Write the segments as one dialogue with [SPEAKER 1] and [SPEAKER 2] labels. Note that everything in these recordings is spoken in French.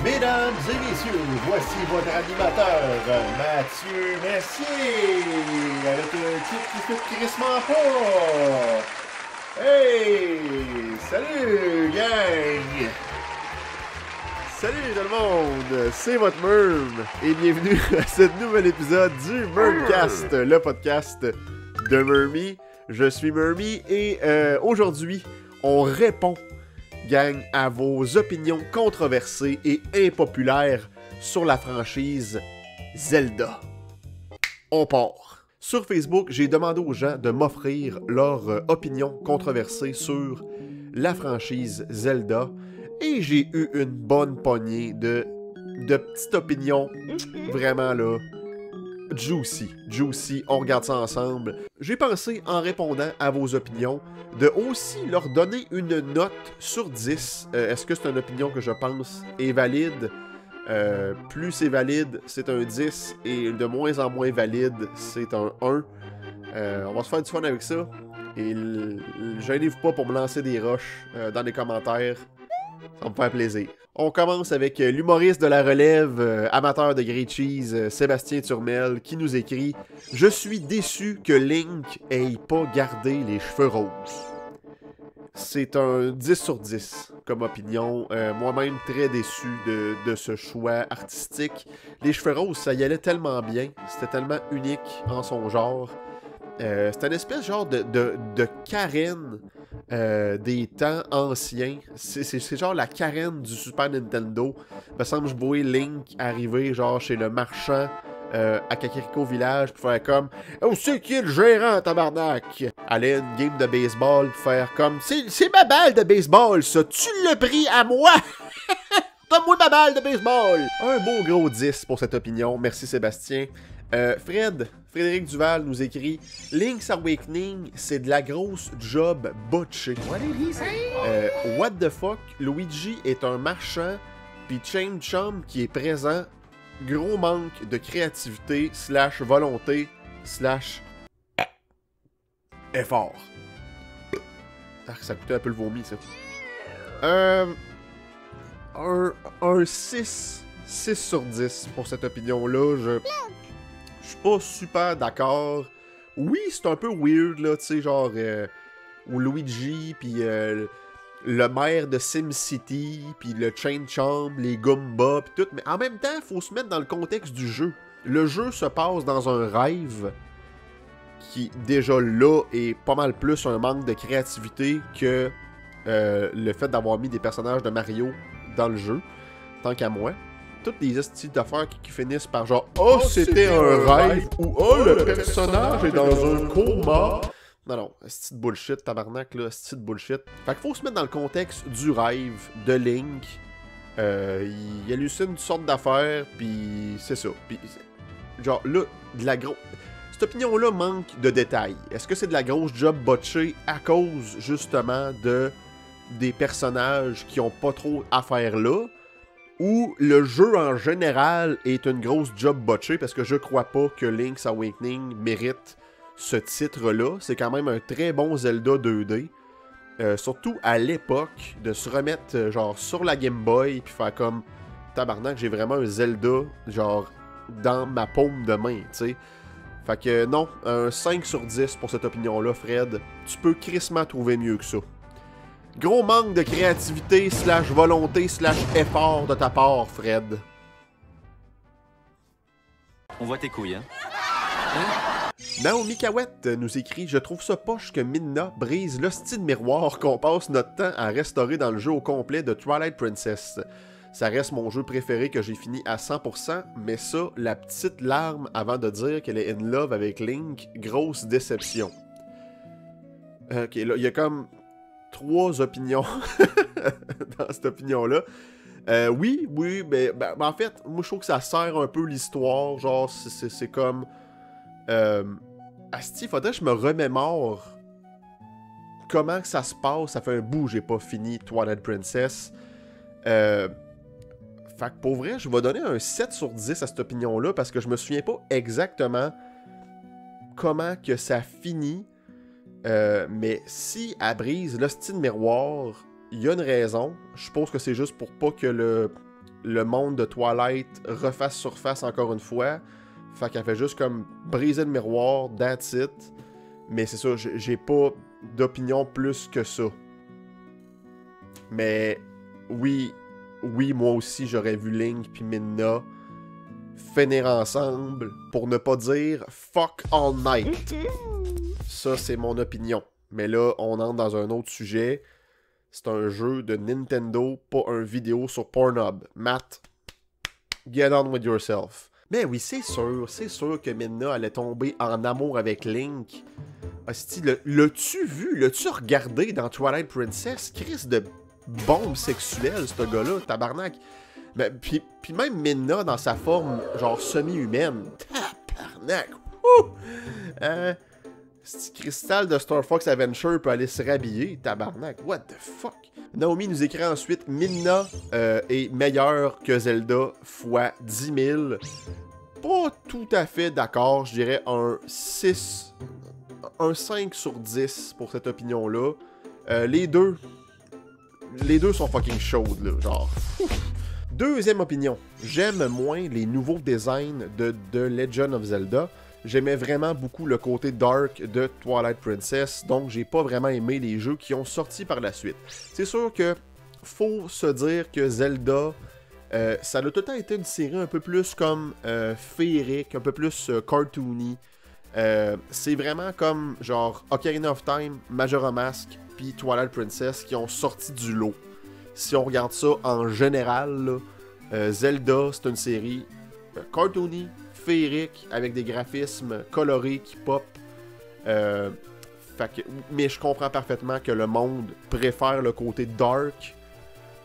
[SPEAKER 1] Mesdames et messieurs, voici votre animateur, Mathieu Mercier, avec un titre qui fait crissement pas. Hey! Salut, gang! Salut tout le monde, c'est votre Merm, et bienvenue à ce nouvel épisode du Mermcast, le podcast de Mermy. Je suis Mermy, et aujourd'hui, on répond, gang, à vos opinions controversées et impopulaires sur la franchise Zelda. On part. Sur Facebook, j'ai demandé aux gens de m'offrir leurs opinions controversées sur la franchise Zelda et j'ai eu une bonne poignée de petites opinions vraiment là juicy, on regarde ça ensemble. J'ai pensé, en répondant à vos opinions, de aussi leur donner une note sur 10. Est-ce que c'est une opinion que je pense est valide? Plus c'est valide, c'est un 10, et de moins en moins valide, c'est un 1. On va se faire du fun avec ça, et gênez-vous pas pour me lancer des rushs dans les commentaires. Ça va me faire plaisir. On commence avec l'humoriste de la relève, amateur de grilled cheese, Sébastien Turmel, qui nous écrit « Je suis déçu que Link ait pas gardé les cheveux roses. » C'est un 10 sur 10 comme opinion. Moi-même très déçu de ce choix artistique. Les cheveux roses, ça y allait tellement bien. C'était tellement unique en son genre. C'est une espèce genre de Karen des temps anciens. C'est genre la Karen du Super Nintendo. Il me semble que je voyais Link arriver genre chez le marchand à Kakariko Village pour faire comme « Oh, c'est qui le gérant, tabarnak? » Aller à une game de baseball pour faire comme « C'est ma balle de baseball, ça! Tu l'as pris à moi! » Donne-moi ma balle de baseball! Un beau gros 10 pour cette opinion. Merci Sébastien. Frédéric Duval nous écrit « Link's Awakening, c'est de la grosse job botchée. What the fuck, Luigi est un marchand, puis Chain Chum qui est présent, gros manque de créativité, / volonté, / effort. » Ça coûtait un peu le vomi, ça. Un 6 sur 10 pour cette opinion-là. Je suis pas super d'accord. Oui, c'est un peu weird, là, tu sais, genre... où Luigi, puis le maire de SimCity, puis le Chain Chomp, les Goombas, puis tout. Mais en même temps, faut se mettre dans le contexte du jeu. Le jeu se passe dans un rêve qui, déjà là, est pas mal plus un manque de créativité que le fait d'avoir mis des personnages de Mario dans le jeu, tant qu'à moi. Toutes les styles d'affaires qui finissent par genre « Oh, c'était un rêve » ou « Oh, le personnage est dans un coma ». Non, c'est de bullshit, tabarnak, là, c'est de bullshit. Fait qu'il faut se mettre dans le contexte du rêve de Link. Il hallucine une sorte d'affaires, puis c'est ça. Puis, genre, là, de la grosse... Cette opinion-là manque de détails. Est-ce que c'est de la grosse job botchée à cause, justement, des personnages qui ont pas trop à faire là? Ou le jeu en général est une grosse job botchée, parce que je crois pas que Link's Awakening mérite ce titre-là. C'est quand même un très bon Zelda 2D. Surtout à l'époque, de se remettre genre sur la Game Boy, puis faire comme tabarnak, j'ai vraiment un Zelda genre dans ma paume de main, tu sais. Fait que non, un 5 sur 10 pour cette opinion-là, Fred. Tu peux crissement trouver mieux que ça. Gros manque de créativité, / volonté, / effort de ta part, Fred.
[SPEAKER 2] On voit tes couilles, hein?
[SPEAKER 1] Naomi Cahouette nous écrit « Je trouve ça poche que Midna brise l'hostie de miroir qu'on passe notre temps à restaurer dans le jeu au complet de Twilight Princess. Ça reste mon jeu préféré que j'ai fini à 100%, mais ça, la petite larme avant de dire qu'elle est in love avec Link, grosse déception. » Ok, là, il y a comme 3 opinions dans cette opinion-là. Oui, mais en fait, moi je trouve que ça sert un peu l'histoire, genre c'est comme... Asti, faudrait que je me remémore comment que ça se passe. Ça fait un bout, j'ai pas fini Twilight Princess. Fait que pour vrai, je vais donner un 7 sur 10 à cette opinion-là parce que je me souviens pas exactement comment que ça finit. Mais si elle brise l'hostie de miroir, il y a une raison. Je suppose que c'est juste pour pas que le monde de Twilight refasse surface encore une fois. Fait qu'elle fait juste comme briser le miroir, that's it. Mais c'est ça, j'ai pas d'opinion plus que ça. Mais oui, moi aussi j'aurais vu Link puis Midna finir ensemble pour ne pas dire fuck all night. Ça, c'est mon opinion. Mais là, on entre dans un autre sujet. C'est un jeu de Nintendo, pas un vidéo sur Pornhub. Matt, get on with yourself. Mais oui, c'est sûr que Midna allait tomber en amour avec Link. Hostie, l'as-tu vu? L'as-tu regardé dans Twilight Princess? Chris de bombe sexuelle, ce gars-là, tabarnak. Mais, puis même Midna dans sa forme, genre semi-humaine. Tabarnak! Ce cristal de Star Fox Adventure peut aller se rhabiller, tabarnak. What the fuck? Naomi nous écrit ensuite, Midna est meilleure que Zelda fois 10 000. Pas tout à fait d'accord, je dirais un 6, un 5 sur 10 pour cette opinion-là. Les deux sont fucking chaudes, là, genre. Deuxième opinion, j'aime moins les nouveaux designs de The Legend of Zelda. J'aimais vraiment beaucoup le côté dark de Twilight Princess, donc j'ai pas vraiment aimé les jeux qui ont sorti par la suite. C'est sûr que faut se dire que Zelda, ça a tout le temps été une série un peu plus comme féerique, un peu plus cartoony. C'est vraiment comme genre Ocarina of Time, Majora's Mask, puis Twilight Princess qui ont sorti du lot. Si on regarde ça en général, là, Zelda, c'est une série cartoony, féerique, avec des graphismes colorés qui pop. Mais je comprends parfaitement que le monde préfère le côté dark,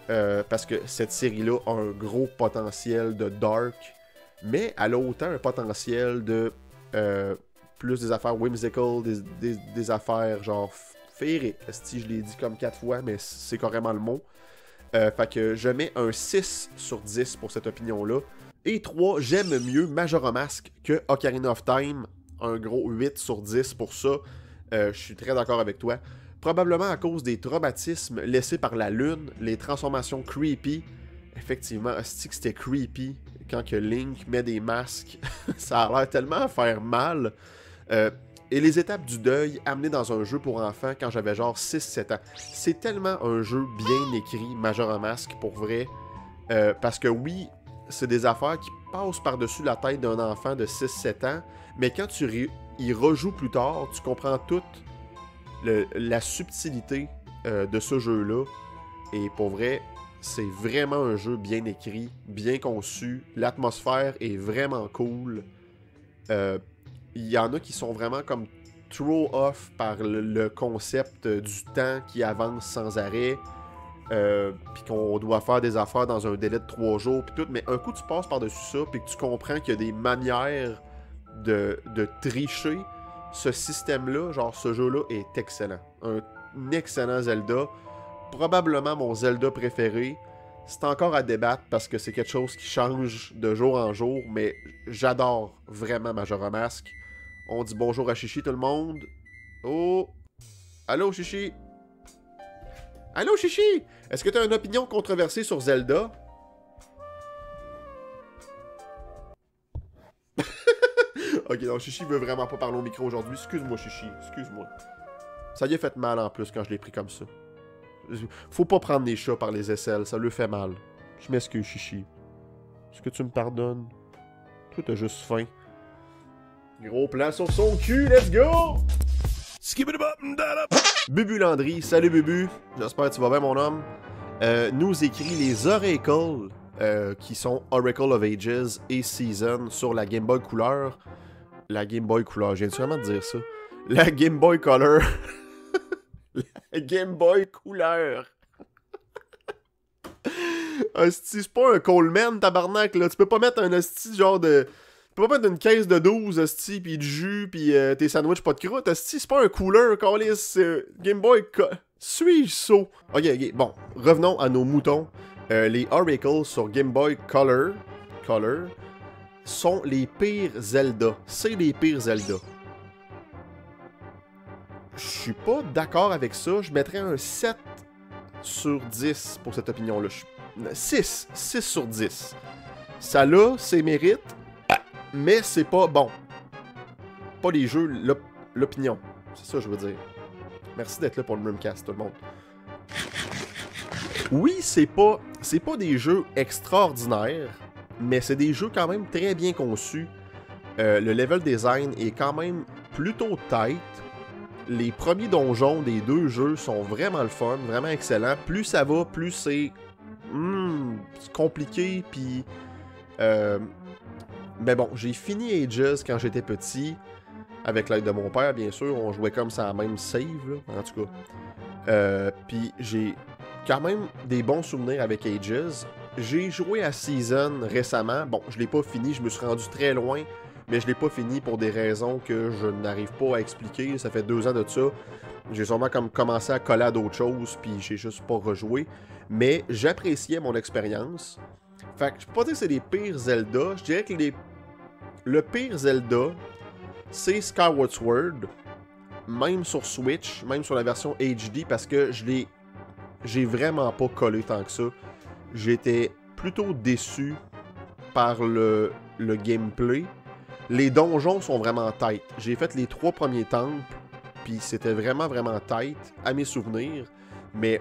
[SPEAKER 1] parce que cette série-là a un gros potentiel de dark, mais elle a autant un potentiel de plus des affaires whimsical, des affaires genre féeriques. Si je l'ai dit comme 4 fois, mais c'est carrément le mot. Fait que je mets un 6 sur 10 pour cette opinion-là. Et 3, j'aime mieux Majora's Mask que Ocarina of Time. Un gros 8 sur 10 pour ça. Je suis très d'accord avec toi. Probablement à cause des traumatismes laissés par la lune, les transformations creepy. Effectivement, c'était creepy quand que Link met des masques. Ça a l'air tellement à faire mal. Et les étapes du deuil amenées dans un jeu pour enfants quand j'avais genre 6-7 ans. C'est tellement un jeu bien écrit, Majora's Mask, pour vrai. Parce que oui, c'est des affaires qui passent par-dessus la tête d'un enfant de 6-7 ans, mais quand tu y rejoues plus tard, tu comprends toute la subtilité de ce jeu-là. Et pour vrai, c'est vraiment un jeu bien écrit, bien conçu. L'atmosphère est vraiment cool. Il y en a qui sont vraiment comme throw off par le concept du temps qui avance sans arrêt, puis qu'on doit faire des affaires dans un délai de 3 jours, puis tout. Mais un coup, tu passes par-dessus ça, puis que tu comprends qu'il y a des manières de tricher. Ce système-là, genre ce jeu-là, est excellent. Un excellent Zelda. Probablement mon Zelda préféré. C'est encore à débattre parce que c'est quelque chose qui change de jour en jour, mais j'adore vraiment Majora's Mask. On dit bonjour à Chichi tout le monde. Oh! Allô Chichi? Allô Chichi? Est-ce que tu as une opinion controversée sur Zelda? Ok, non, Chichi veut vraiment pas parler au micro aujourd'hui. Excuse-moi Chichi, excuse-moi. Ça lui a fait mal en plus quand je l'ai pris comme ça. Faut pas prendre les chats par les aisselles, ça lui fait mal. Je m'excuse, Chichi. Est-ce que tu me pardonnes? Toi, t'as juste faim. Gros plan sur son cul, let's go! Bubu Landry, salut Bubu. J'espère que tu vas bien, mon homme. Nous écrit les Oracles, qui sont Oracle of Ages et Season sur la Game Boy Couleur. La Game Boy Couleur, je viens vraiment de dire ça. La Game Boy Color. La Game Boy Couleur. Hostie, c'est pas un Coleman, tabarnak, là. Tu peux pas mettre un hostie genre de... Tu peux pas mettre une caisse de 12, hostie, pis du jus, pis tes sandwichs pas de croûte, hostie. C'est pas un cooler, câlisse. Game Boy... Suis-je saut? Ok, bon. Revenons à nos moutons. Les Oracles sur Game Boy Color sont les pires Zelda. C'est les pires Zelda. Je suis pas d'accord avec ça. Je mettrais un 7 sur 10 pour cette opinion-là. Je suis 6. 6 sur 10. Ça là, c'est mérite, mais c'est pas bon. Pas les jeux, l'opinion. C'est ça que je veux dire. Merci d'être là pour le Murmcast, tout le monde. Oui, c'est pas des jeux extraordinaires, mais c'est des jeux quand même très bien conçus. Le level design est quand même plutôt tight. Les premiers donjons des deux jeux sont vraiment le fun, vraiment excellents. Plus ça va, plus c'est compliqué, puis... mais bon, j'ai fini Ages quand j'étais petit, avec l'aide de mon père, bien sûr. On jouait comme ça à même save, là, en tout cas. Puis j'ai quand même des bons souvenirs avec Ages. J'ai joué à Season récemment. Bon, je l'ai pas fini, je me suis rendu très loin, mais je l'ai pas fini pour des raisons que je n'arrive pas à expliquer. Ça fait 2 ans de ça. J'ai sûrement comme commencé à coller à d'autres choses, puis j'ai juste pas rejoué. Mais j'appréciais mon expérience. Fait que je peux pas dire que c'est les pires Zelda. Je dirais que le pire Zelda, c'est Skyward Sword. Même sur Switch, même sur la version HD, parce que j'ai vraiment pas collé tant que ça. J'étais plutôt déçu par le gameplay. Les donjons sont vraiment tight. J'ai fait les 3 premiers temples, puis c'était vraiment tight à mes souvenirs, mais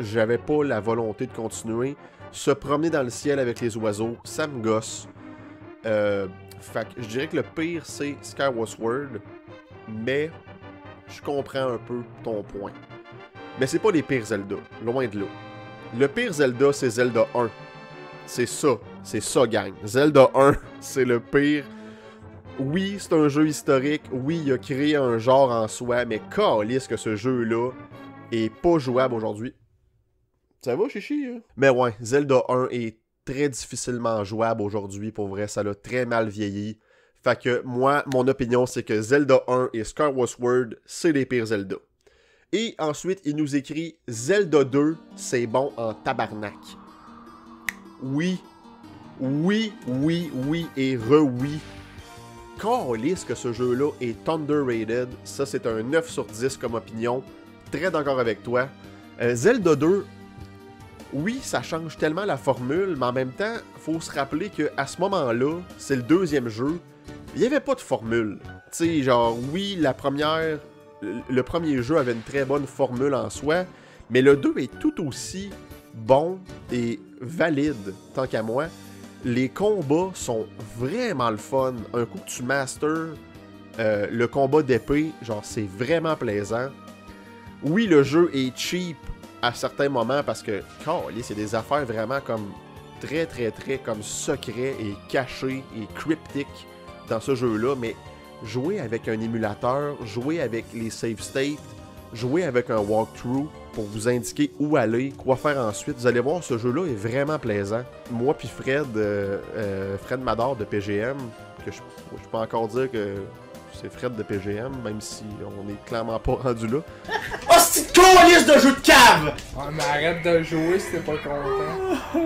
[SPEAKER 1] j'avais pas la volonté de continuer. Se promener dans le ciel avec les oiseaux, ça me gosse. Fait que je dirais que le pire, c'est Skyward Sword, mais je comprends un peu ton point. Mais c'est pas les pires Zelda, loin de là. Le pire Zelda, c'est Zelda 1. C'est ça, gang. Zelda 1, c'est le pire. Oui, c'est un jeu historique, oui, il a créé un genre en soi, mais calisse que ce jeu-là est pas jouable aujourd'hui. Ça va, chichi? Hein? Mais ouais, Zelda 1 est très difficilement jouable aujourd'hui, pour vrai, ça l'a très mal vieilli. Fait que moi, mon opinion, c'est que Zelda 1 et Skyward Sword, c'est les pires Zelda. Et ensuite, il nous écrit Zelda 2, c'est bon en tabarnak. Oui et re-oui. Calisse que ce jeu-là est underrated. Ça, c'est un 9 sur 10 comme opinion. Très d'accord avec toi. Zelda 2, oui, ça change tellement la formule, mais en même temps, faut se rappeler qu'à ce moment-là, c'est le 2e jeu, il n'y avait pas de formule. Tu sais, genre, oui, le premier jeu avait une très bonne formule en soi, mais le 2 est tout aussi bon et valide, tant qu'à moi. Les combats sont vraiment le fun. Un coup que tu masters le combat d'épée, genre, c'est vraiment plaisant. Oui, le jeu est cheap à certains moments parce que, c'est des affaires vraiment comme très comme secrets et cachés et cryptiques dans ce jeu-là, mais jouer avec un émulateur, jouer avec les save states, jouer avec un walkthrough pour vous indiquer où aller, quoi faire ensuite. Vous allez voir, ce jeu-là est vraiment plaisant. Moi puis Fred Mador de PGM, que je peux encore dire que c'est Fred de PGM, même si on est clairement pas rendu là.
[SPEAKER 2] Oh, c'est une colisse de jeu de cave!
[SPEAKER 3] Ah, mais arrête de jouer si t'es pas content.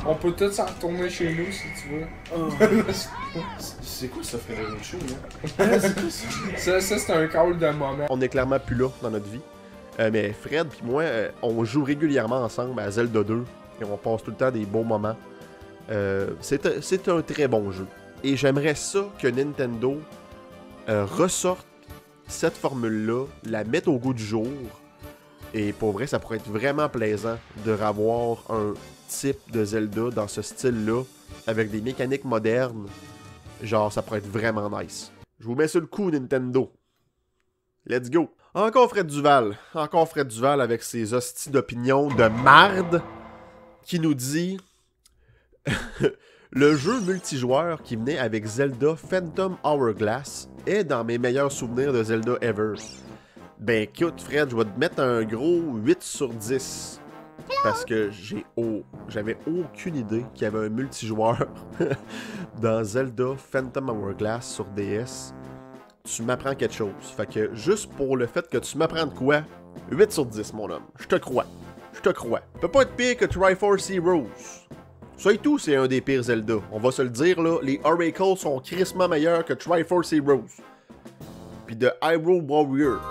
[SPEAKER 3] On peut tous s'en retourner chez nous si tu veux.
[SPEAKER 2] C'est quoi ça, Frédéric là? C'est quoi ça?
[SPEAKER 3] Ça c'est un call de moment.
[SPEAKER 1] On est clairement plus là dans notre vie. Mais Fred puis moi, on joue régulièrement ensemble à Zelda 2 et on passe tout le temps des beaux moments. C'est un très bon jeu. Et j'aimerais ça que Nintendo ressorte cette formule-là, la mette au goût du jour. Et pour vrai, ça pourrait être vraiment plaisant de revoir un type de Zelda dans ce style-là, avec des mécaniques modernes. Genre, ça pourrait être vraiment nice. Je vous mets sur le coup, Nintendo. Let's go. Encore Fred Duval avec ses hosties d'opinion de marde, qui nous dit... Le jeu multijoueur qui venait avec Zelda Phantom Hourglass est dans mes meilleurs souvenirs de Zelda ever. Ben écoute Fred, je vais te mettre un gros 8 sur 10. Parce que j'avais aucune idée qu'il y avait un multijoueur dans Zelda Phantom Hourglass sur DS. Tu m'apprends quelque chose. Fait que juste pour le fait que tu m'apprends de quoi, 8 sur 10 mon homme. Je te crois. Peut pas être pire que Triforce Heroes. Ça et tout, c'est un des pires Zelda. On va se le dire, là, les Oracles sont crissement meilleurs que Triforce Heroes. Puis de Hyrule Warrior.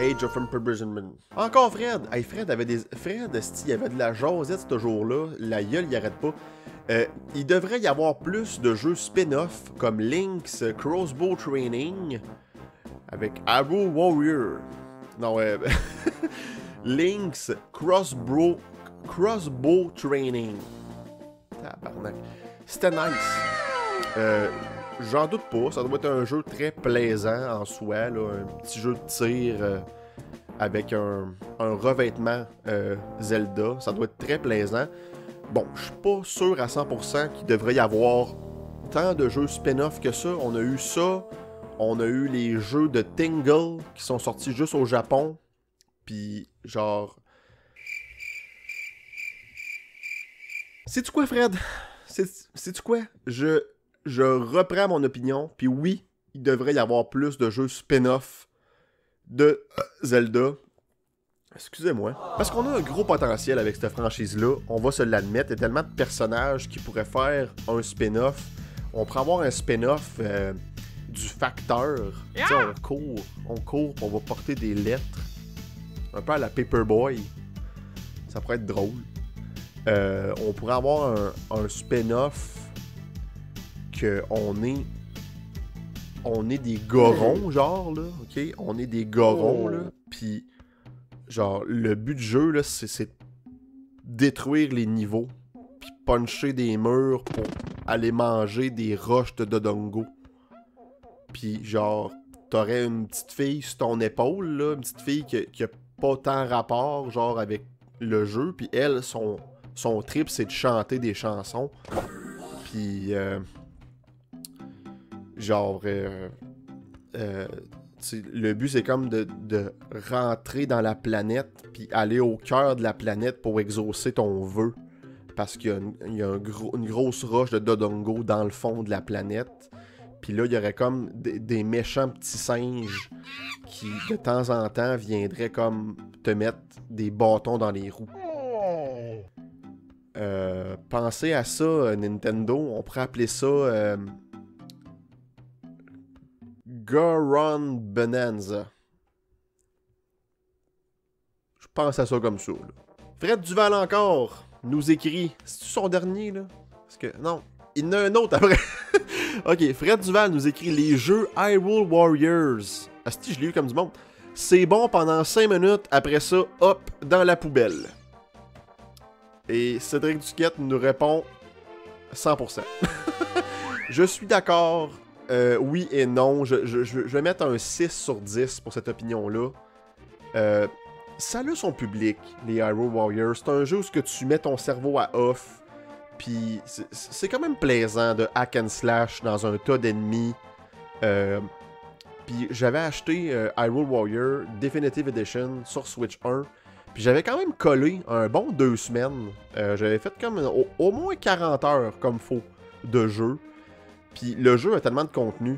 [SPEAKER 1] Age of Imprisonment. Encore Fred! Hey, Fred, esti, il y avait de la jasette ce jour-là. La gueule, il arrête pas. Il devrait y avoir plus de jeux spin-off comme Link's Crossbow Training avec Hyrule Warrior. Non, Link's Crossbow Training. Tabarnak. C'était nice. J'en doute pas, ça doit être un jeu très plaisant en soi, là, un petit jeu de tir avec un revêtement Zelda, ça doit être très plaisant. Bon, je suis pas sûr à 100% qu'il devrait y avoir tant de jeux spin-off que ça. On a eu ça, on a eu les jeux de Tingle qui sont sortis juste au Japon, puis genre... Sais-tu quoi, Fred? Sais-tu quoi? Je reprends mon opinion, puis oui, il devrait y avoir plus de jeux spin-off de Zelda. Excusez-moi. Parce qu'on a un gros potentiel avec cette franchise-là, on va se l'admettre. Il y a tellement de personnages qui pourraient faire un spin-off. On pourrait avoir un spin-off du facteur. Yeah! Tu sais, on court, on va porter des lettres. Un peu à la Paperboy. Ça pourrait être drôle. On pourrait avoir un spin-off que on est des gorons, genre, là, ok? On est des gorons, là, pis, genre, le but du jeu, là, c'est détruire les niveaux, pis puncher des murs pour aller manger des roches de Dodongo. Pis, genre, t'aurais une petite fille sur ton épaule, là, une petite fille qui a pas tant rapport, genre, avec le jeu, pis elle, son trip, c'est de chanter des chansons. Pis, genre, le but, c'est comme de rentrer dans la planète puis aller au cœur de la planète pour exaucer ton vœu. Parce qu'il y a une grosse roche de Dodongo dans le fond de la planète. Puis là, il y aurait comme des méchants petits singes qui, de temps en temps, viendraient comme te mettre des bâtons dans les roues. Pensez à ça, Nintendo. On pourrait appeler ça... Goron Bonanza. Je pense à ça comme ça, là. Fred Duval encore nous écrit. C'est-tu son dernier, là? Parce que, non, il y en a un autre après. Ok, Fred Duval nous écrit les jeux Hyrule Warriors. Asti, je l'ai eu comme du monde. C'est bon pendant 5 minutes, après ça, hop, dans la poubelle. Et Cédric Duquette nous répond 100%. Je suis d'accord. Oui et non. Je vais mettre un 6 sur 10 pour cette opinion-là. Ça a son public, les Hyrule Warriors. C'est un jeu où tu mets ton cerveau à off. Puis c'est quand même plaisant de hack and slash dans un tas d'ennemis. Puis j'avais acheté Hyrule Warrior Definitive Edition sur Switch 1. Puis j'avais quand même collé un bon 2 semaines. J'avais fait comme au moins 40 heures comme faut de jeu. Puis le jeu a tellement de contenu.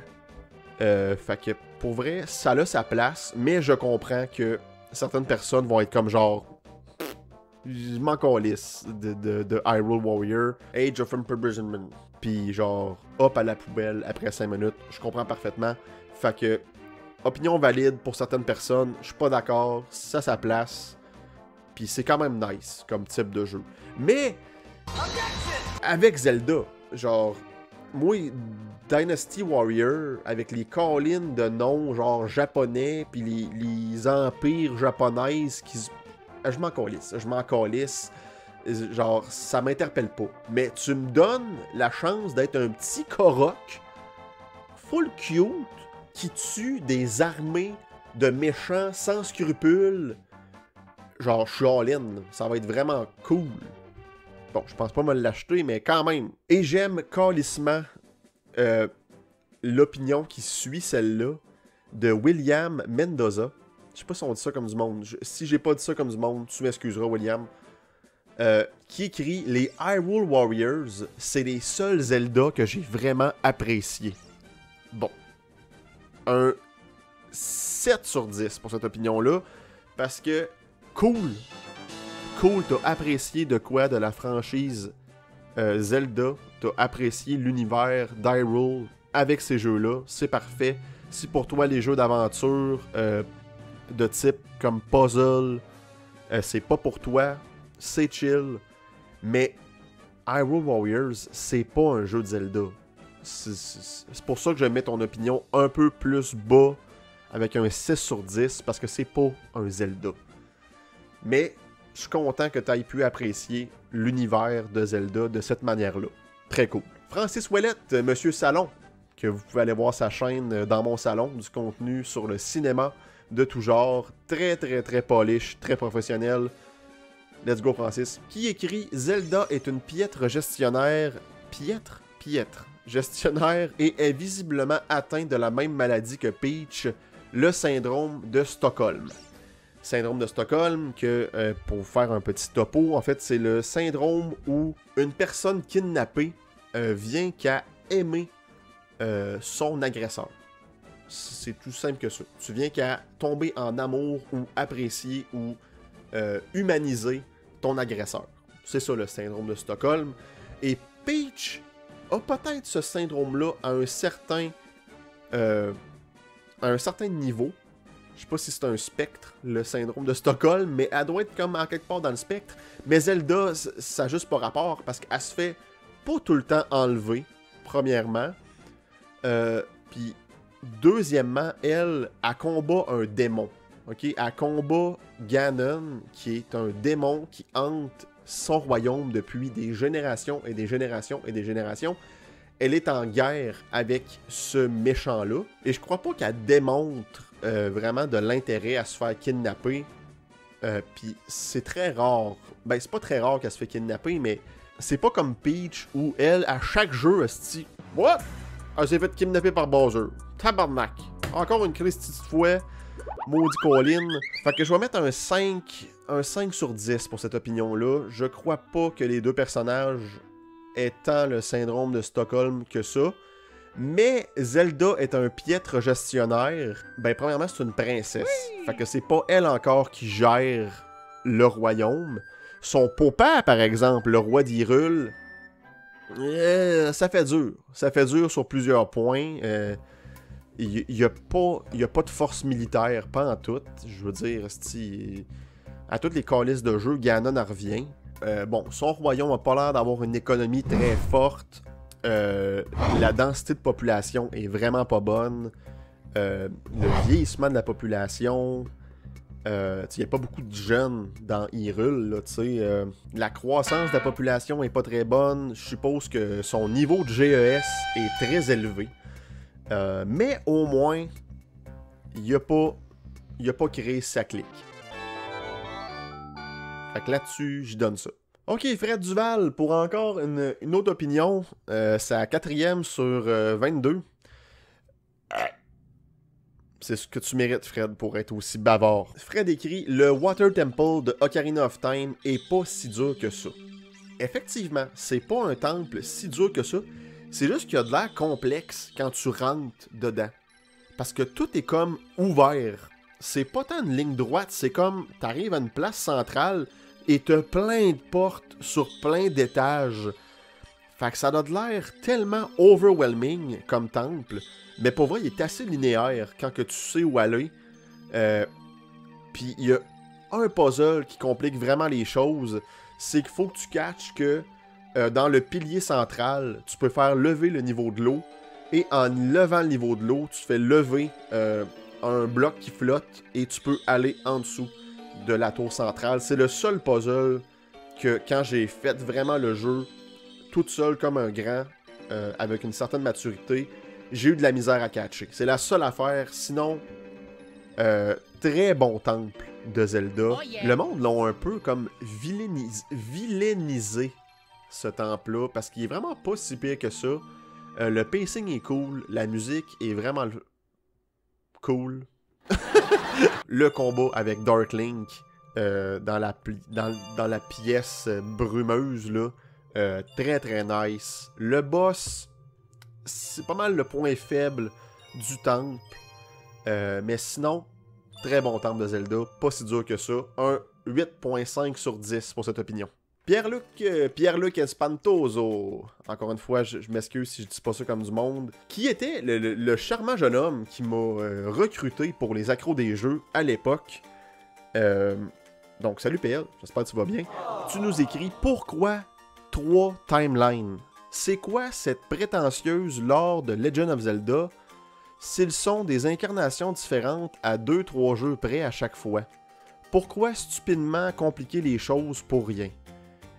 [SPEAKER 1] Fait que pour vrai, ça a sa place. Mais je comprends que certaines personnes vont être comme genre... Je m'en calisse de Hyrule Warrior, Age of Imprisonment. Puis genre, hop à la poubelle après 5 minutes. Je comprends parfaitement. Fait que, opinion valide pour certaines personnes. Je suis pas d'accord. Ça a sa place. Puis c'est quand même nice comme type de jeu. Mais, avec Zelda, genre... Moi, Dynasty Warrior, avec les call-in de noms genre japonais, puis les empires japonaises qui... Je m'en calisse. Genre, ça m'interpelle pas. Mais tu me donnes la chance d'être un petit Korok full cute qui tue des armées de méchants sans scrupules. Genre, je suis all-in. Ça va être vraiment cool. Bon, je pense pas me l'acheter, mais quand même. Et j'aime calissement l'opinion qui suit celle-là de William Mendoza. Je sais pas si on dit ça comme du monde. Si j'ai pas dit ça comme du monde, tu m'excuseras, William. Qui écrit « Les Hyrule Warriors, c'est les seuls Zelda que j'ai vraiment appréciés. » Bon. Un 7 sur 10 pour cette opinion-là. Parce que, cool, t'as apprécié de quoi de la franchise Zelda. T'as apprécié l'univers d'Hyrule avec ces jeux-là. C'est parfait. Si pour toi, les jeux d'aventure... de type comme puzzle, c'est pas pour toi, c'est chill, mais Hyrule Warriors, c'est pas un jeu de Zelda. C'est pour ça que je mets ton opinion un peu plus bas, avec un 6 sur 10, parce que c'est pas un Zelda. Mais je suis content que tu aies pu apprécier l'univers de Zelda de cette manière-là. Très cool. Francis Ouellette, Monsieur Salon, que vous pouvez aller voir sa chaîne Dans mon salon, du contenu sur le cinéma de tout genre, très très très polish, très professionnel. Let's go Francis. Qui écrit Zelda est une piètre gestionnaire, gestionnaire et est visiblement atteint de la même maladie que Peach, le syndrome de Stockholm. Syndrome de Stockholm, que pour faire un petit topo, en fait, c'est le syndrome où une personne kidnappée vient qu'à aimer son agresseur. C'est tout simple que ça. Tu viens qu'à tomber en amour ou apprécier ou humaniser ton agresseur. C'est ça le syndrome de Stockholm. Et Peach a peut-être ce syndrome-là à un certain niveau. Je sais pas si c'est un spectre, le syndrome de Stockholm, mais elle doit être comme en quelque part dans le spectre. Mais Zelda, ça n'a juste pas rapport, parce qu'elle se fait pas tout le temps enlever, premièrement. Puis, deuxièmement, elle combat un démon. Ok, elle combat Ganon, qui est un démon qui hante son royaume depuis des générations et des générations et des générations. Elle est en guerre avec ce méchant-là. Et je crois pas qu'elle démontre vraiment de l'intérêt à se faire kidnapper. Puis c'est très rare. Ben, c'est pas très rare qu'elle se fait kidnapper, mais c'est pas comme Peach où elle, à chaque jeu, elle se dit « What? Elle s'est fait kidnapper par Bowser. Tabarnak. Encore une crise petite fois. Maudit Colin. » Fait que je vais mettre un 5 sur 10 pour cette opinion-là. Je crois pas que les deux personnages aient tant le syndrome de Stockholm que ça. Mais Zelda est un piètre gestionnaire. Ben, premièrement, c'est une princesse. Oui! Fait que c'est pas elle encore qui gère le royaume. Son papa, par exemple, le roi d'Hyrule, ça fait dur. Ça fait dur sur plusieurs points. Il n'y a pas de force militaire, pas en tout. Je veux dire, à toutes les calices de jeu, Ganon en revient. Bon, son royaume n'a pas l'air d'avoir une économie très forte. La densité de population est vraiment pas bonne. Le vieillissement de la population. Il n'y a pas beaucoup de jeunes dans Hyrule. Là, la croissance de la population est pas très bonne. Je suppose que son niveau de GES est très élevé. Mais au moins, il n'a pas créé sa clique. Fait que là-dessus, j'y donne ça. Ok, Fred Duval, pour encore une autre opinion. C'est la 4e sur 22. C'est ce que tu mérites, Fred, pour être aussi bavard. Fred écrit « Le Water Temple de Ocarina of Time est pas si dur que ça. » Effectivement, c'est pas un temple si dur que ça. C'est juste qu'il y a de l'air complexe quand tu rentres dedans. Parce que tout est comme ouvert. C'est pas tant une ligne droite, c'est comme t'arrives à une place centrale et t'as plein de portes sur plein d'étages. Fait que ça a de l'air tellement overwhelming comme temple. Mais pour vrai, il est assez linéaire quand que tu sais où aller. Puis il y a un puzzle qui complique vraiment les choses. C'est qu'il faut que tu catches que dans le pilier central, tu peux faire lever le niveau de l'eau. Et en levant le niveau de l'eau, tu fais lever un bloc qui flotte et tu peux aller en dessous de la tour centrale. C'est le seul puzzle que quand j'ai fait vraiment le jeu toute seule comme un grand, avec une certaine maturité, j'ai eu de la misère à catcher. C'est la seule affaire. Sinon, très bon temple de Zelda. Oh yeah. Le monde l'ont un peu comme vilainisé, ce temple-là, parce qu'il est vraiment pas si pire que ça. Le pacing est cool, la musique est vraiment cool. Le combat avec Dark Link dans la pièce brumeuse, là, très très nice. Le boss, c'est pas mal le point faible du temple. Mais sinon, très bon temple de Zelda, pas si dur que ça. Un 8.5 sur 10 pour cette opinion. Pierre-Luc Espantoso, encore une fois, je m'excuse si je dis pas ça comme du monde, qui était le charmant jeune homme qui m'a recruté pour les accros des jeux à l'époque. Donc, salut PL, j'espère que tu vas bien. Tu nous écris « Pourquoi 3 timelines? C'est quoi cette prétentieuse lore de Legend of Zelda s'ils sont des incarnations différentes à 2-3 jeux près à chaque fois? Pourquoi stupidement compliquer les choses pour rien? »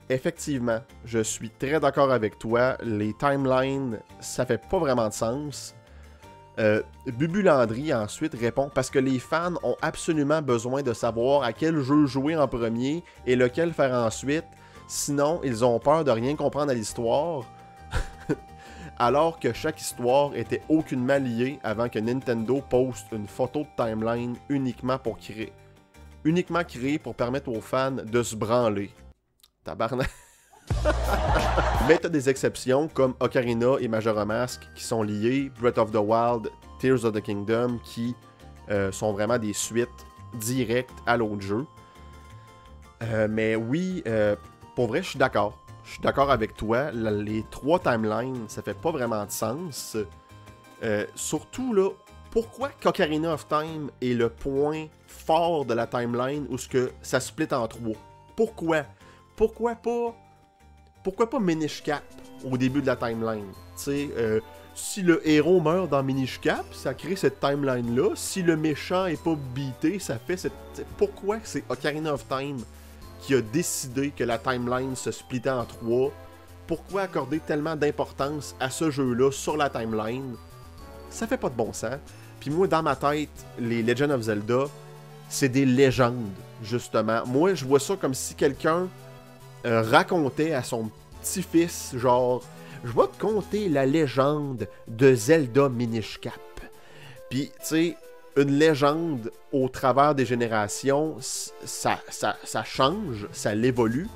[SPEAKER 1] Effectivement, je suis très d'accord avec toi. Les timelines, ça fait pas vraiment de sens. Bubu Landry ensuite répond « Parce que les fans ont absolument besoin de savoir à quel jeu jouer en premier et lequel faire ensuite. Sinon, ils ont peur de rien comprendre à l'histoire. » Alors que chaque histoire était aucunement liée avant que Nintendo poste une photo de timeline uniquement créée pour permettre aux fans de se branler. Tabarnak. Mais t'as des exceptions comme Ocarina et Majora's Mask qui sont liés, Breath of the Wild, Tears of the Kingdom qui sont vraiment des suites directes à l'autre jeu. Mais oui, pour vrai, je suis d'accord. Je suis d'accord avec toi. Les 3 timelines, ça fait pas vraiment de sens. Surtout là, pourquoi Ocarina of Time est le point fort de la timeline où ça split en 3? Pourquoi? Pourquoi pas Minish Cap au début de la timeline? Si le héros meurt dans Minish Cap, ça crée cette timeline-là. Si le méchant est pas beaté, ça fait cette... Pourquoi c'est Ocarina of Time qui a décidé que la timeline se splitait en 3? Pourquoi accorder tellement d'importance à ce jeu-là sur la timeline? Ça fait pas de bon sens. Puis moi, dans ma tête, les Legend of Zelda, c'est des légendes, justement. Moi, je vois ça comme si quelqu'un racontait à son petit-fils, genre, je vais te conter la légende de Zelda Minish Cap. Puis, tu sais, une légende au travers des générations, ça change, ça l'évolue.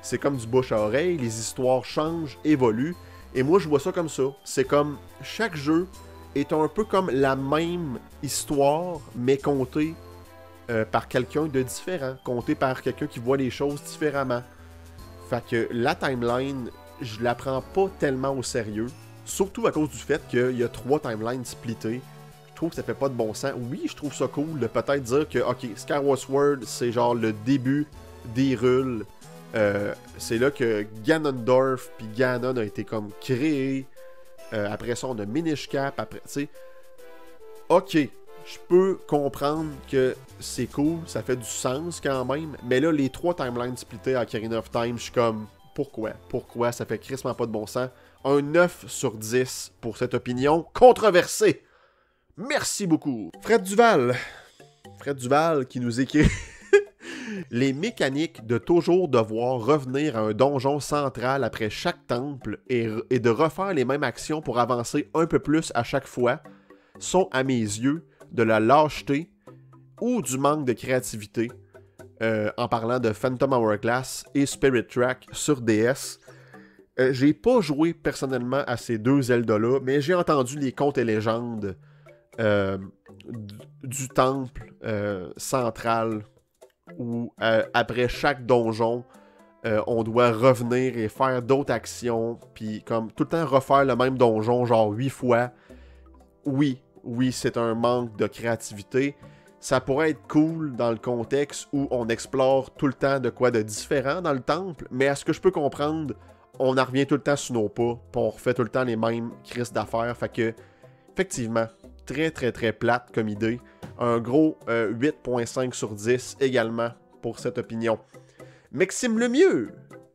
[SPEAKER 1] C'est comme du bouche à oreille, les histoires changent, évoluent. Et moi, je vois ça comme ça. C'est comme chaque jeu est un peu comme la même histoire, mais contée par quelqu'un de différent, contée par quelqu'un qui voit les choses différemment. Fait que la timeline, je la prends pas tellement au sérieux, surtout à cause du fait qu'il y a 3 timelines splittées. Je trouve que ça fait pas de bon sens. Oui, je trouve ça cool de peut-être dire que, ok, Skyward Sword, c'est genre le début d'Hyrule. C'est là que Ganondorf puis Ganon a été comme créé. Après ça, on a Minish Cap. Après, tu sais, ok, je peux comprendre que c'est cool, ça fait du sens quand même. Mais là, les 3 timelines splittées à Ocarina of Time, je suis comme, pourquoi? Pourquoi? Ça fait crissement pas de bon sens. Un 9 sur 10 pour cette opinion controversée. Merci beaucoup. Fred Duval qui nous écrit les mécaniques de toujours devoir revenir à un donjon central après chaque temple et de refaire les mêmes actions pour avancer un peu plus à chaque fois sont à mes yeux de la lâcheté ou du manque de créativité en parlant de Phantom Hourglass et Spirit Track sur DS. J'ai pas joué personnellement à ces 2 Zelda-là, mais j'ai entendu les contes et légendes du temple central où après chaque donjon, on doit revenir et faire d'autres actions, puis comme tout le temps refaire le même donjon genre 8 fois. Oui, c'est un manque de créativité. Ça pourrait être cool dans le contexte où on explore tout le temps de quoi de différent dans le temple, mais à ce que je peux comprendre, on en revient tout le temps sur nos pas, puis on refait tout le temps les mêmes crises d'affaires. Fait que, effectivement, très très très plate comme idée. Un gros 8.5 sur 10 également pour cette opinion. Maxime Lemieux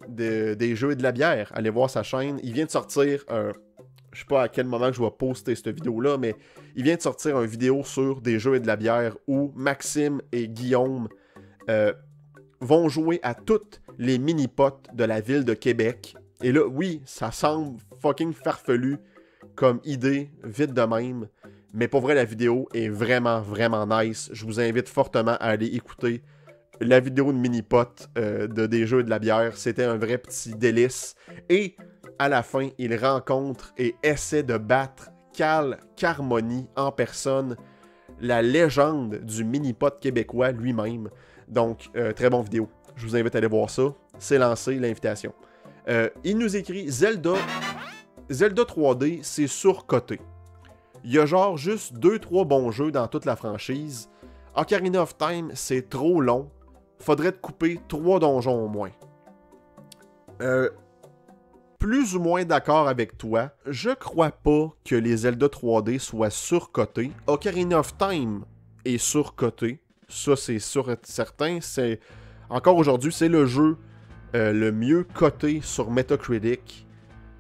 [SPEAKER 1] des Jeux et de la bière, allez voir sa chaîne. Il vient de sortir je sais pas à quel moment je vais poster cette vidéo-là, mais il vient de sortir une vidéo sur des Jeux et de la bière où Maxime et Guillaume vont jouer à toutes les mini-potes de la ville de Québec. Et là, oui, ça semble fucking farfelu comme idée, vite de même. Mais pour vrai, la vidéo est vraiment, vraiment nice. Je vous invite fortement à aller écouter la vidéo de mini-pot de des Jeux et de la bière. C'était un vrai petit délice. Et à la fin, il rencontre et essaie de battre Cal Carmoni en personne, la légende du mini-pot québécois lui-même. Donc, très bonne vidéo. Je vous invite à aller voir ça. c'est lancé l'invitation. Il nous écrit Zelda 3D, c'est surcoté. Il y a genre juste 2-3 bons jeux dans toute la franchise. Ocarina of Time, c'est trop long. Faudrait te couper 3 donjons au moins. Plus ou moins d'accord avec toi. Je crois pas que les Zelda 3D soient surcotés. Ocarina of Time est surcoté. Ça, c'est sûr et certain. Encore aujourd'hui, c'est le jeu le mieux coté sur Metacritic.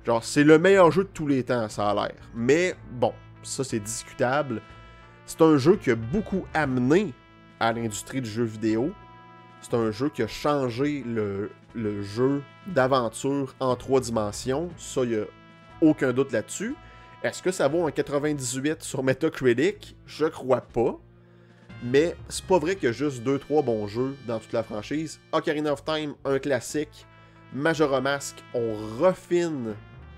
[SPEAKER 1] Genre, c'est le meilleur jeu de tous les temps, ça a l'air. Mais bon, ça c'est discutable. C'est un jeu qui a beaucoup amené à l'industrie du jeu vidéo. C'est un jeu qui a changé le jeu d'aventure en 3 dimensions. Ça, il n'y a aucun doute là-dessus. Est-ce que ça vaut un 98 sur Metacritic? Je crois pas. Mais c'est pas vrai qu'il y a juste 2-3 bons jeux dans toute la franchise. Ocarina of Time, un classique. Majora Mask, on refine.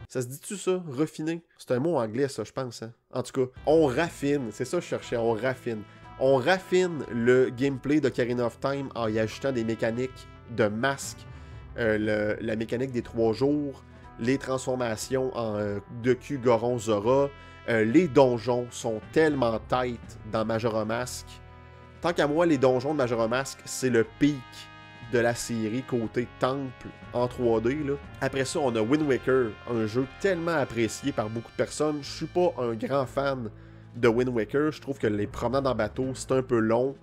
[SPEAKER 1] Ça se dit-tu ça? Refiner? C'est un mot anglais, ça, je pense. Hein? En tout cas, on raffine. C'est ça que je cherchais, on raffine. On raffine le gameplay d'Ocarina of Time en y ajoutant des mécaniques de masque, la mécanique des 3 jours, les transformations en Deku, Goron, Zora. Les donjons sont tellement tight dans Majora Mask. Tant qu'à moi, les donjons de Majora Mask, c'est le pic de la série côté temple en 3D. Là. Après ça, on a Wind Waker, un jeu tellement apprécié par beaucoup de personnes. Je suis pas un grand fan de Wind Waker. Je trouve que les promenades en bateau, c'est un peu long.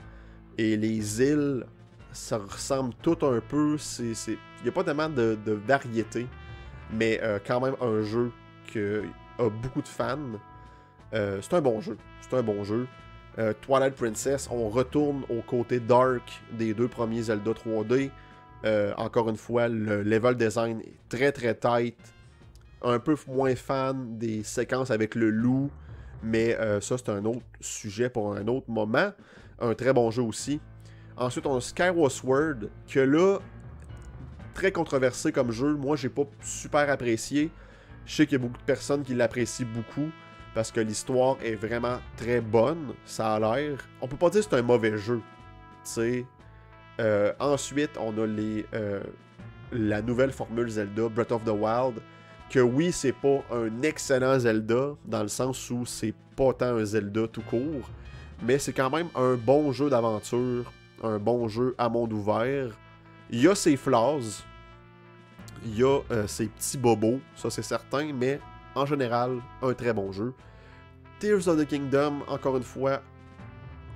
[SPEAKER 1] Et les îles, ça ressemble tout un peu. Il n'y a pas tellement de variété. Mais quand même un jeu qui a beaucoup de fans. C'est un bon jeu. C'est un bon jeu. Twilight Princess, on retourne au côté dark des 2 premiers Zelda 3D. Encore une fois, le level design est très très tight. Un peu moins fan des séquences avec le loup. Mais ça, c'est un autre sujet pour un autre moment. Un très bon jeu aussi. Ensuite, on a Skyward Sword, que là, très controversé comme jeu. Moi, j'ai pas super apprécié. Je sais qu'il y a beaucoup de personnes qui l'apprécient beaucoup. Parce que l'histoire est vraiment très bonne, ça a l'air. On peut pas dire que c'est un mauvais jeu. Tu sais. Ensuite, on a la nouvelle formule Zelda, Breath of the Wild. Que oui, c'est pas un excellent Zelda, dans le sens où c'est pas tant un Zelda tout court. Mais c'est quand même un bon jeu d'aventure, un bon jeu à monde ouvert. Il y a ses flaws, il y a ses petits bobos, ça c'est certain, mais en général, un très bon jeu. Tears of the Kingdom, encore une fois,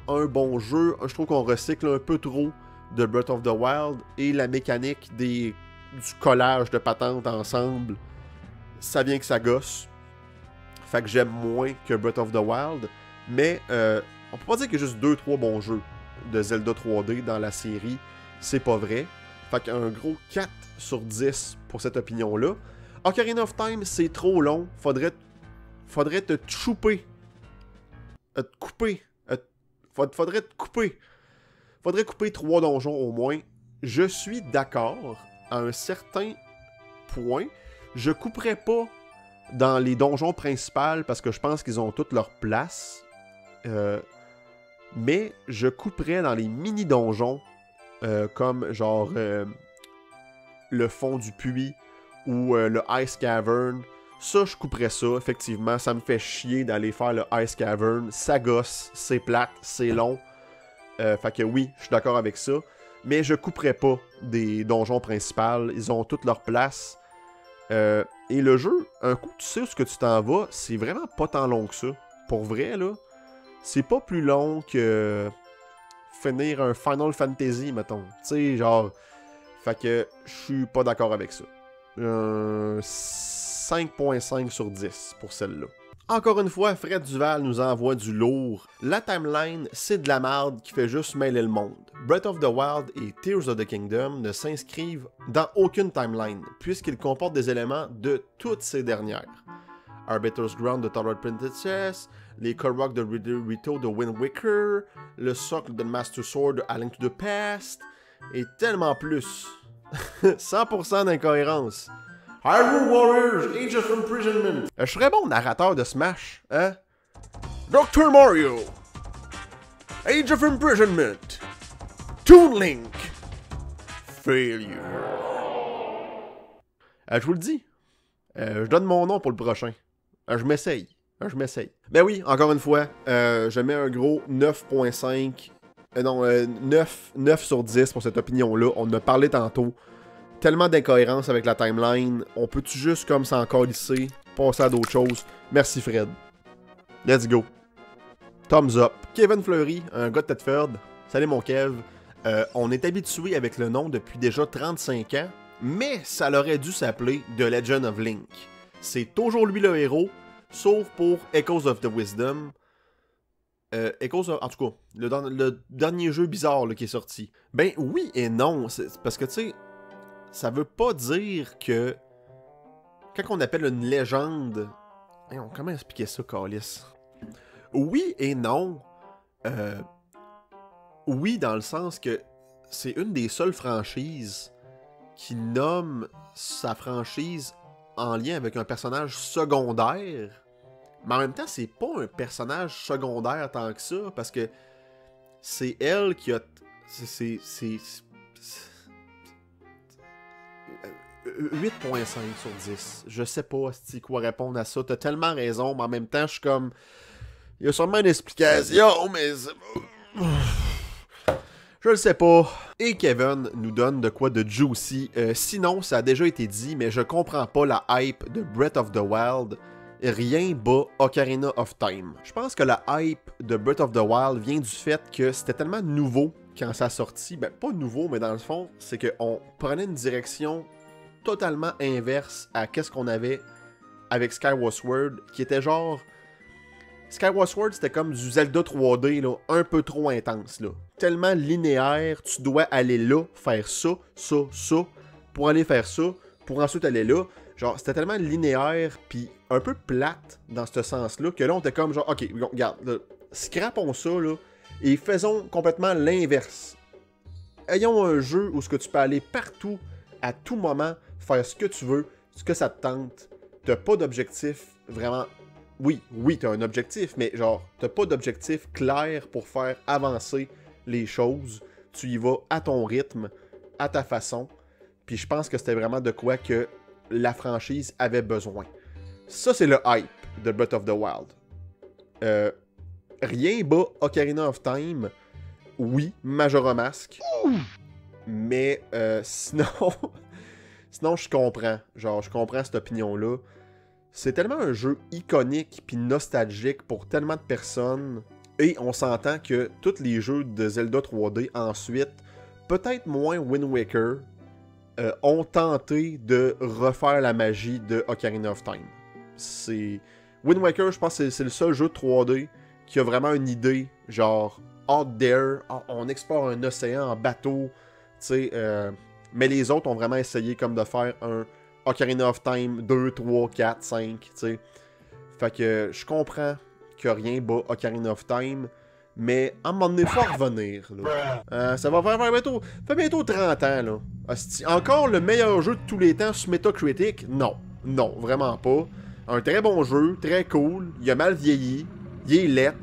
[SPEAKER 1] un bon jeu. Je trouve qu'on recycle un peu trop de Breath of the Wild et la mécanique du collage de patentes ensemble, ça vient que ça gosse. Fait que j'aime moins que Breath of the Wild. Mais on peut pas dire qu'il y a juste 2-3 bons jeux de Zelda 3D dans la série. C'est pas vrai. Fait qu'un gros 4 sur 10 pour cette opinion-là. Ocarina of Time, c'est trop long. Faudrait te chouper. Faudrait te couper. Faudrait couper 3 donjons au moins. Je suis d'accord à un certain point. Je couperais pas dans les donjons principaux parce que je pense qu'ils ont toutes leur place. Mais je couperais dans les mini-donjons comme genre le fond du puits ou le Ice Cavern. Ça, je couperais ça, effectivement. Ça me fait chier d'aller faire le Ice Cavern. Ça gosse, c'est plate, c'est long. Fait que oui, je suis d'accord avec ça. Mais je couperais pas des donjons principaux. Ils ont toute leur place. Et le jeu, un coup tu sais où ce que tu t'en vas, c'est vraiment pas tant long que ça. Pour vrai, là. C'est pas plus long que finir un Final Fantasy, mettons. Tu sais, genre... Fait que je suis pas d'accord avec ça. 5.5 sur 10 pour celle-là. Encore une fois, Fred Duval nous envoie du lourd. La timeline, c'est de la merde qui fait juste mêler le monde. Breath of the Wild et Tears of the Kingdom ne s'inscrivent dans aucune timeline, puisqu'ils comportent des éléments de toutes ces dernières. Arbiter's Ground de Twilight Princess, les Korok de Rito de Wind Waker, le socle de Master Sword de A Link to the Past, et tellement plus. 100% d'incohérence. Hyrule Warriors, Age of Imprisonment. Je serais bon narrateur de Smash, hein? Dr. Mario, Age of Imprisonment, Toon Link, Failure. Je vous le dis. Je donne mon nom pour le prochain. Je m'essaye. Ben oui, encore une fois, je mets un gros 9.5. 9 sur 10 pour cette opinion-là. On en a parlé tantôt. Tellement d'incohérence avec la timeline. On peut-tu juste comme ça encore lisser, passer à d'autres choses? Merci Fred. Let's go. Thumbs up. Kevin Fleury, un gars de Tedford. Salut mon Kev. On est habitué avec le nom depuis déjà 35 ans, mais ça aurait dû s'appeler The Legend of Link. C'est toujours lui le héros, sauf pour Echoes of the Wisdom. En tout cas, le dernier jeu bizarre là, qui est sorti. Ben oui et non, parce que tu sais, ça veut pas dire que quand on appelle une légende... Comment expliquer ça, Calis? Oui et non. Oui, dans le sens que c'est une des seules franchises qui nomme sa franchise en lien avec un personnage secondaire. Mais en même temps, c'est pas un personnage secondaire tant que ça, parce que c'est elle qui a... C'est 8.5 sur 10. Je sais pas quoi répondre à ça. T'as tellement raison, mais en même temps, je suis comme... Il y a sûrement une explication, mais... Je le sais pas. Et Kevin nous donne de quoi de juicy. Sinon, ça a déjà été dit, mais je comprends pas la hype de Breath of the Wild. Rien bat Ocarina of Time. Je pense que la hype de Breath of the Wild vient du fait que c'était tellement nouveau quand ça a sorti. Ben, pas nouveau, mais dans le fond, c'est qu'on prenait une direction totalement inverse à qu'est-ce qu'on avait avec Skyward Sword, qui était genre... Skyward Sword, c'était comme du Zelda 3D, là, un peu trop intense, là. Tellement linéaire, tu dois aller là, faire ça, ça, ça, pour aller faire ça, pour ensuite aller là. Genre, c'était tellement linéaire, puis un peu plate dans ce sens-là, que là, on était comme genre, ok, regarde, là, scrapons ça, là, et faisons complètement l'inverse. Ayons un jeu où ce que tu peux aller partout, à tout moment, faire ce que tu veux, ce que ça te tente. T'as pas d'objectif vraiment... Oui, t'as un objectif, mais genre, t'as pas d'objectif clair pour faire avancer les choses. Tu y vas à ton rythme, à ta façon. Puis je pense que c'était vraiment de quoi que la franchise avait besoin. Ça, c'est le hype de Breath of the Wild. Rien bat Ocarina of Time. Oui, Majora Mask. Mais sinon... sinon, je comprends. Genre, je comprends cette opinion-là. C'est tellement un jeu iconique puis nostalgique pour tellement de personnes. Et on s'entend que tous les jeux de Zelda 3D ensuite, peut-être moins Wind Waker, ont tenté de refaire la magie de Ocarina of Time. Wind Waker, je pense que c'est le seul jeu de 3D qui a vraiment une idée, genre out there, on explore un océan en bateau, tu sais, mais les autres ont vraiment essayé comme de faire un Ocarina of Time 2, 3, 4, 5, tu sais. Fait que je comprends que rien bat Ocarina of Time, mais à un moment donné, faut revenir, là. Ça va faire bientôt 30 ans, là. Encore le meilleur jeu de tous les temps sur Metacritic? Non. Non, vraiment pas. Un très bon jeu, très cool, il a mal vieilli, il est laid.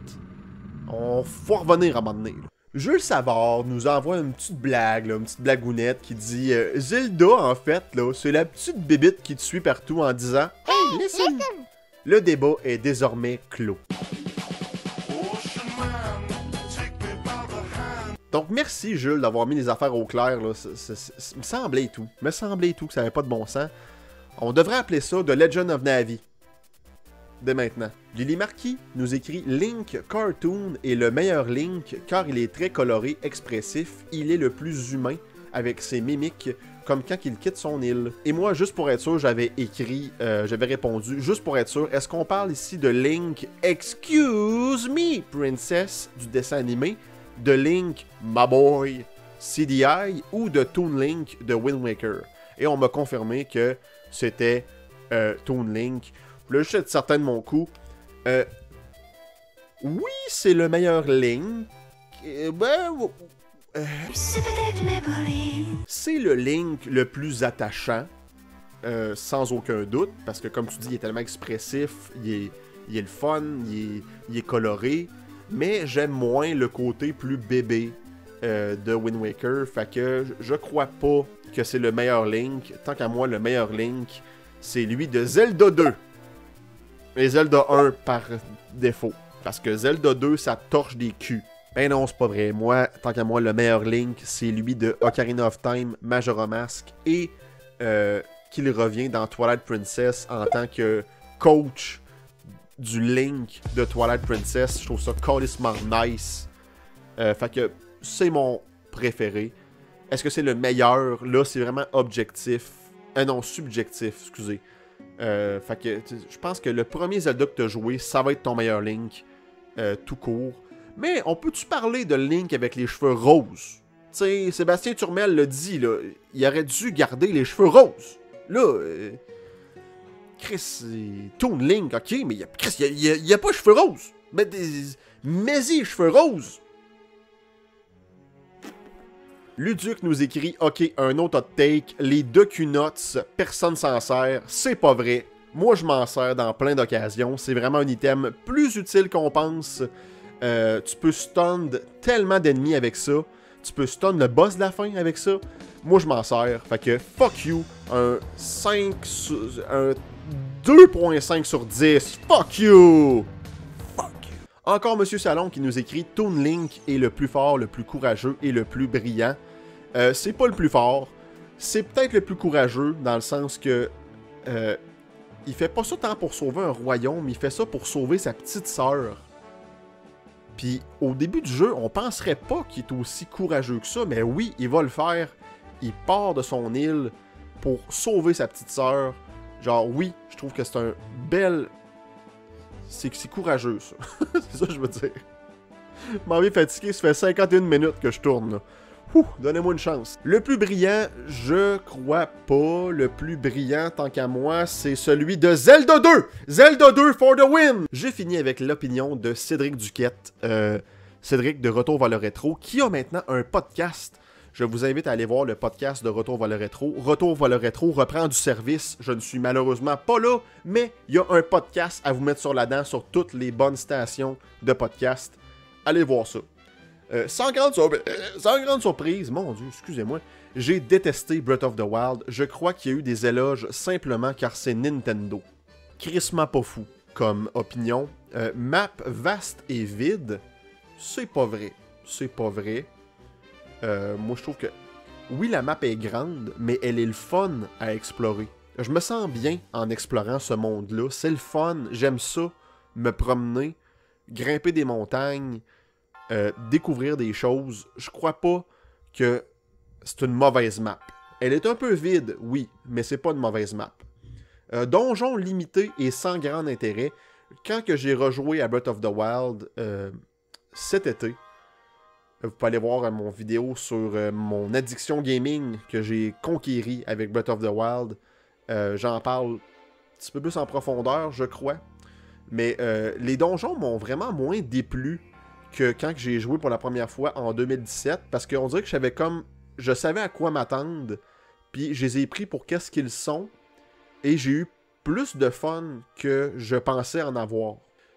[SPEAKER 1] Faut revenir à un moment donné, là. Jules Savard nous envoie une petite blague, là, une petite blagounette qui dit Zelda, en fait, là, c'est la petite bébite qui te suit partout en disant Hey, listen! Le débat est désormais clos. Donc, merci, Jules, d'avoir mis les affaires au clair, là. Me semblait tout que ça n'avait pas de bon sens. On devrait appeler ça The Legend of Navi. Dès maintenant. Lily Marquis nous écrit Link Cartoon est le meilleur Link car il est très coloré, expressif, il est le plus humain avec ses mimiques comme quand il quitte son île. Et moi, juste pour être sûr, j'avais répondu, juste pour être sûr, est-ce qu'on parle ici de Link Excuse Me Princess du dessin animé, de Link My Boy CDI ou de Toon Link de Wind Waker? Et on m'a confirmé que c'était Toon Link. Là, je suis certain de mon coup. Oui, c'est le meilleur Link. C'est le Link le plus attachant, sans aucun doute, parce que comme tu dis, il est tellement expressif, il est le fun, il est coloré, mais j'aime moins le côté plus bébé de Wind Waker. Fait que je crois pas que c'est le meilleur Link. Tant qu'à moi, le meilleur Link, c'est lui de Zelda 2. Et Zelda 1 par défaut. Parce que Zelda 2, ça torche des culs. Ben non, c'est pas vrai. Moi, tant qu'à moi, le meilleur Link, c'est lui de Ocarina of Time, Majora Mask, et qu'il revient dans Twilight Princess en tant que coach du Link de Twilight Princess. Je trouve ça calissement nice. Fait que c'est mon préféré. Est-ce que c'est le meilleur? Là, c'est vraiment objectif. Non, subjectif, excusez. Fait que je pense que le premier Zelda que tu as joué, ça va être ton meilleur Link, tout court. Mais on peut-tu parler de Link avec les cheveux roses? Tu sais, Sébastien Turmel l'a dit, là, il aurait dû garder les cheveux roses. Là, Chris, Toon Link, ok, mais Chris, il y a pas de cheveux roses. Mais-y, cheveux roses. Luduc nous écrit, ok, un autre hot take, les Deku Nuts, personne s'en sert, c'est pas vrai. Moi, je m'en sers dans plein d'occasions, c'est vraiment un item plus utile qu'on pense. Tu peux stun tellement d'ennemis avec ça. Tu peux stun le boss de la fin avec ça. Moi, je m'en sers. Fait que, fuck you. Un 2.5 sur 10. Fuck you! Fuck. Encore Monsieur Salon qui nous écrit Toon Link est le plus fort, le plus courageux et le plus brillant. C'est pas le plus fort. C'est peut-être le plus courageux dans le sens que il fait pas ça tant pour sauver un royaume, il fait ça pour sauver sa petite sœur. Puis au début du jeu, on penserait pas qu'il est aussi courageux que ça, mais oui, il va le faire. Il part de son île pour sauver sa petite sœur. Genre oui, je trouve que c'est un bel... C'est courageux, ça. C'est ça que je veux dire. M'en vais fatigué, ça fait 51 minutes que je tourne, là. Donnez-moi une chance. Le plus brillant, je crois pas. Le plus brillant, tant qu'à moi, c'est celui de Zelda 2! Zelda 2 for the win! J'ai fini avec l'opinion de Cédric Duquette, Cédric de Retour vers le Rétro, qui a maintenant un podcast. Je vous invite à aller voir le podcast de Retour vers le Rétro. Retour vers le Rétro reprend du service. Je ne suis malheureusement pas là, mais il y a un podcast à vous mettre sur la dent sur toutes les bonnes stations de podcast. Allez voir ça. Sans grande surprise, mon Dieu, excusez-moi, j'ai détesté Breath of the Wild. Je crois qu'il y a eu des éloges simplement car c'est Nintendo. Crissement pas fou comme opinion. Map vaste et vide, c'est pas vrai. C'est pas vrai. Moi, je trouve que oui, la map est grande, mais elle est le fun à explorer. Je me sens bien en explorant ce monde-là. C'est le fun, j'aime ça, me promener, grimper des montagnes, découvrir des choses. Je crois pas que c'est une mauvaise map. Elle est un peu vide, oui, mais c'est pas une mauvaise map. Donjon limité et sans grand intérêt. Quand que j'ai rejoué à Breath of the Wild cet été, vous pouvez aller voir mon vidéo sur mon addiction gaming que j'ai conquéri avec Breath of the Wild. J'en parle un petit peu plus en profondeur, je crois. Mais les donjons m'ont vraiment moins déplu que quand j'ai joué pour la première fois en 2017. Parce qu'on dirait que je savais à quoi m'attendre. Puis je les ai pris pour qu'est-ce qu'ils sont. Et j'ai eu plus de fun que je pensais en avoir.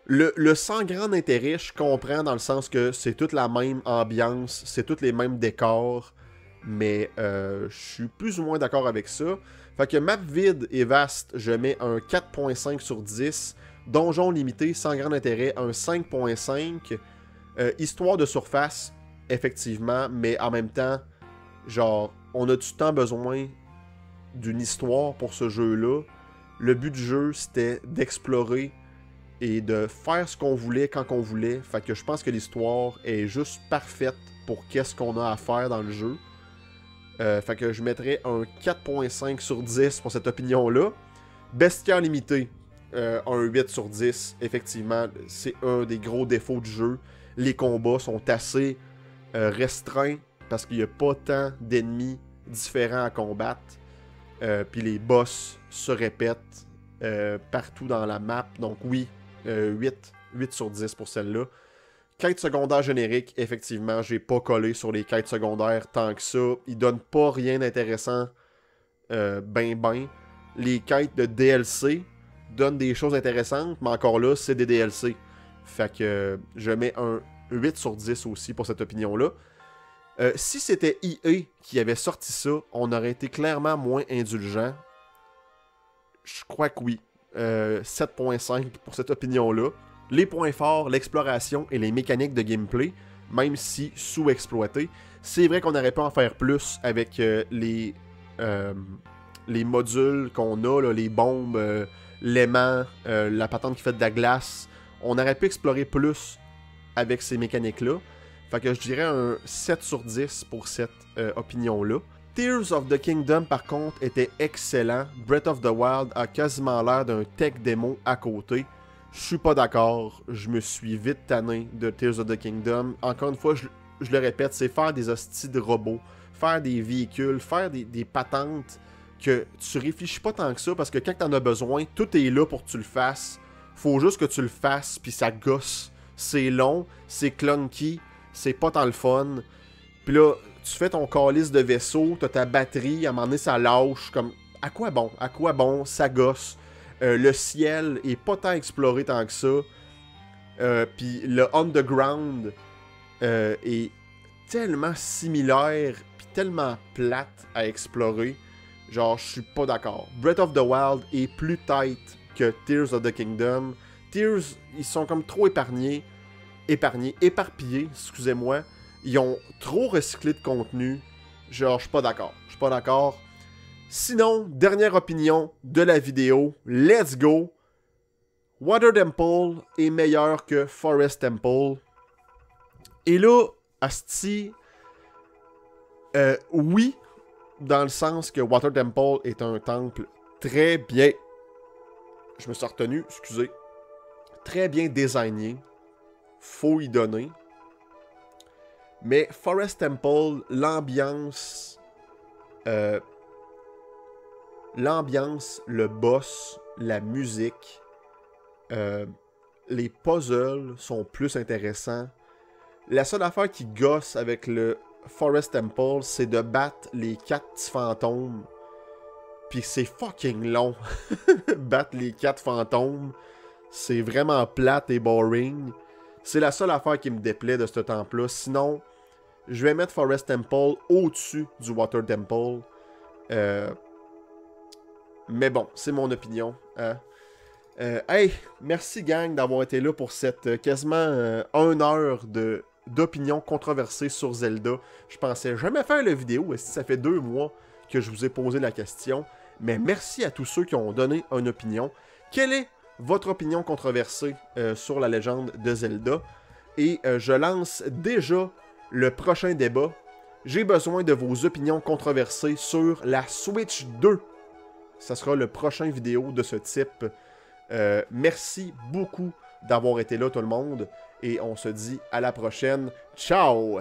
[SPEAKER 1] Le sans grand intérêt, je comprends dans le sens que c'est toute la même ambiance, c'est tous les mêmes décors, mais je suis plus ou moins d'accord avec ça. Fait que map vide et vaste, je mets un 4.5 sur 10. Donjon limité, sans grand intérêt, un 5.5. Histoire de surface, effectivement, mais en même temps, genre, on a du temps besoin d'une histoire pour ce jeu-là. Le but du jeu, c'était d'explorer et de faire ce qu'on voulait quand on voulait. Fait que je pense que l'histoire est juste parfaite pour qu'est-ce qu'on a à faire dans le jeu. Fait que je mettrais un 4.5 sur 10 pour cette opinion-là. Bestiaire limité, un 8 sur 10. Effectivement, c'est un des gros défauts du jeu. Les combats sont assez restreints parce qu'il n'y a pas tant d'ennemis différents à combattre. Puis les boss se répètent partout dans la map. Donc oui, 8 sur 10 pour celle-là. Quête secondaire générique, effectivement, j'ai pas collé sur les quêtes secondaires tant que ça. Ils donnent pas rien d'intéressant ben. Les quêtes de DLC donnent des choses intéressantes, mais encore là, c'est des DLC. Fait que je mets un 8 sur 10 aussi pour cette opinion-là. Si c'était EA qui avait sorti ça, on aurait été clairement moins indulgent. Je crois que oui. 7.5 pour cette opinion-là. Les points forts, l'exploration et les mécaniques de gameplay, même si sous-exploités. C'est vrai qu'on aurait pu en faire plus avec les modules qu'on a, là, les bombes, l'aimant, la patente qui fait de la glace. On aurait pu explorer plus avec ces mécaniques-là. Fait que je dirais un 7 sur 10 pour cette opinion-là. Tears of the Kingdom, par contre, était excellent. Breath of the Wild a quasiment l'air d'un tech démo à côté. Je suis pas d'accord. Je me suis vite tanné de Tears of the Kingdom. Encore une fois, je le répète, c'est faire des hosties de robots, faire des véhicules, faire des patentes que tu réfléchis pas tant que ça, parce que quand t'en as besoin, tout est là pour que tu le fasses. Faut juste que tu le fasses, puis ça gosse. C'est long, c'est clunky, c'est pas tant le fun. Puis là, tu fais ton calice de vaisseau, t'as ta batterie, à un moment donné, ça lâche. Comme, à quoi bon? À quoi bon? Ça gosse. Le ciel est pas tant exploré tant que ça. Puis le underground est tellement similaire, puis tellement plate à explorer. Genre, je suis pas d'accord. Breath of the Wild est plus tight que Tears of the Kingdom. Tears, ils sont comme trop éparpillés, excusez-moi. Ils ont trop recyclé de contenu. Genre, je suis pas d'accord. Sinon, dernière opinion de la vidéo. Let's go. Water Temple est meilleur que Forest Temple. Et là, asti, oui, dans le sens que Water Temple est un temple très bien... Je me suis retenu, excusez. Très bien designé. Faut y donner. Mais Forest Temple, l'ambiance, le boss, la musique, les puzzles sont plus intéressants. La seule affaire qui gosse avec le Forest Temple, c'est de battre les 4 petits fantômes. Puis c'est fucking long. Battre les 4 fantômes, c'est vraiment plate et boring. C'est la seule affaire qui me déplaît de ce temple-là. Sinon, je vais mettre Forest Temple au-dessus du Water Temple. Mais bon, c'est mon opinion. Hein? Hey, merci gang d'avoir été là pour cette quasiment 1 heure d'opinion controversée sur Zelda. Je pensais jamais faire la vidéo, ça fait 2 mois que je vous ai posé la question. Mais merci à tous ceux qui ont donné une opinion. Quelle est votre opinion controversée sur la légende de Zelda? Et je lance déjà le prochain débat. J'ai besoin de vos opinions controversées sur la Switch 2. Ça sera le prochain vidéo de ce type. Merci beaucoup d'avoir été là tout le monde. Et on se dit à la prochaine. Ciao!